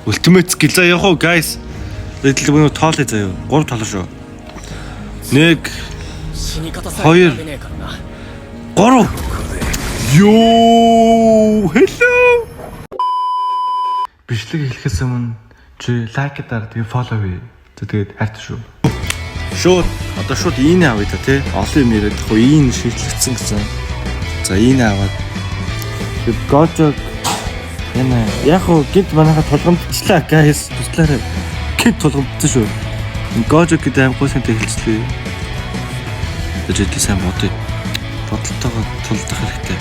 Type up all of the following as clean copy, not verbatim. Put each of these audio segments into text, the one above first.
Ultimate skill за яг уу guys. Эдгээр бүгд тоолъё заяа. 3 тоолоо шүү. 1 2 3 Йоо, hello. Бичлэг хэлэхээс өмнө чи лайк даар тэгээ фоллоу бий. Тэгээд хайртай шүү. Шууд одоо шууд ийн авъя та тий. Олон юм яриад хөө ийн шийдлэгдсэн гэсэн. За ийн аваад гожог яна яг хөө гинт манайха тулгамдчлаа guys. Туслаарай. Гинт тулгамдсан шүү. Гожог гэдэг амгүйсэнтэй хэлцлээ. Тэжээдээ сайн бодъё. Бодолтойгоо тулдах хэрэгтэй.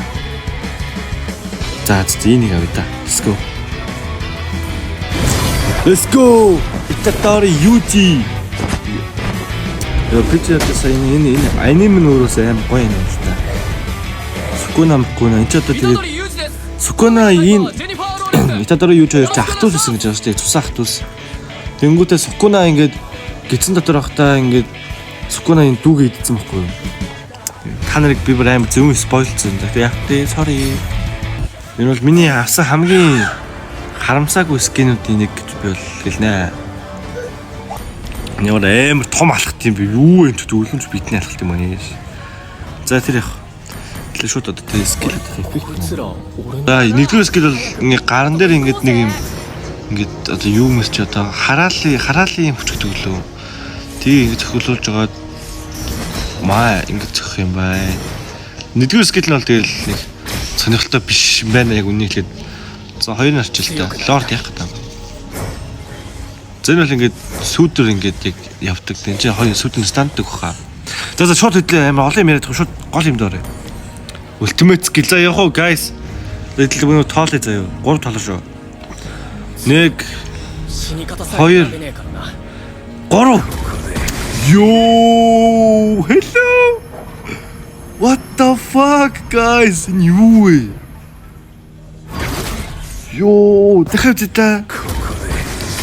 За энийг авъя да. Let's go. Итатори Южи. Пичээд сайн энэ анime нөрөөс аим гоё юм л та. Сукуна энэ ч одоо тэгээд Сукуна энэ Итатори Южи хоёр ч ах トゥ ус гэсэн гэж байгаа шүү дээ. Цус ах トゥ ус. Тэнгүүтээ Сукуна ингээд гидсэн дотор байхдаа ингээд Сукуна энэ дүүгээ идсэн байхгүй юу? Та нарыг би бүр амар зөв спойлцсон. Яг тий sorry. Энэ бол миний авсан хамгийн харамсаагүй скинүүдийн нэг гэж би бол хэлнэ. Ямар амар том алхт юм бэ? Юу вэ? Өлөмж бидний алхт юм аа. За тэр яг. Тэгээ шууд одоо тэр скил эффект. За нэгдүгээр скил бол ингээ гаран дээр ингээд нэг юм ингээд одоо юу мэрч одоо хараалын хүч төглөө. Тэгээ ингэ зохиолуулж байгаа маа ингэ зөх юм бай. Нэгдүгээр скил нь бол тэгэл нэг сонирхолтой биш юм байна яг үнийг хэлээд. За хоёр нарчлалтай лорд яах гэдэг юм. Зэн бол ингэ сүүдэр ингэ яг явдаг. Энд чинь хоёр сүүдэн станддаг баха. За шууд хэдлээ амар олон юм яриад шууд гол юм дээрээ. Ultimate skill за яг уу guys. Эдгээр бүгд тоолъё заяа. 3 тоолоо шүү. 1 2 3 Yo, hello. What the fuck, guys? Юу вэ? Yo, дахиад та.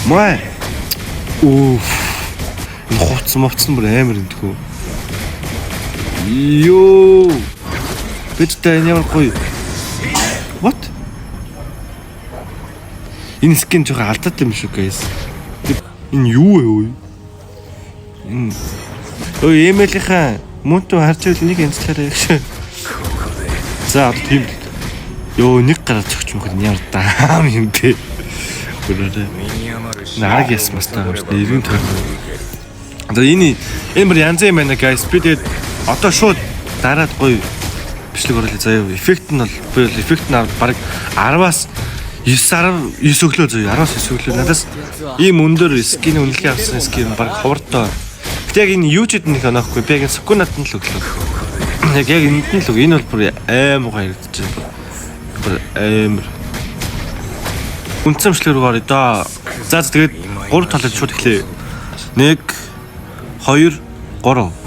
Маа. Oof. Хоцсон бүр амар энэ тхөө. Yo. Биттэй ямар гоё. What? Энэ скин жоохон алдаад юм шүү, guys. Энэ юу вэ? Ой, эмээлийнхаа мөнтөө харж ивэл нэг энцлээрээ гэж. За одоо тийм. Йоо, нэг гараад зөгч мөхөр ямар даам юм бэ? Гүрээ. Нараг ясмас таа юм шүү. 90 төгрөг. Одоо энэ бүр янз юм байна guys. Би тэгээд одоо шууд дараад гоё бичлэг оруулъя заяа. Эффект нь бол би эффект нь баг 10-аас 9 өглөө заяа. 10-аас 9 өглөө надаас ийм өндөр скин үнэлгээ авсан скин баг ховортой. Яг энэ YouTube-д нэг онохгүй би яг Сукунад нь л өглөө. Яг энд нь л өг. Энэ бол бүр аим гоёрдож байна. Бүр аим. Үнцэмшлэр рүү орё да. За тэгээд 3 талаар шууд эхлэе. 1 2 3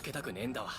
負けたくねえんだわ。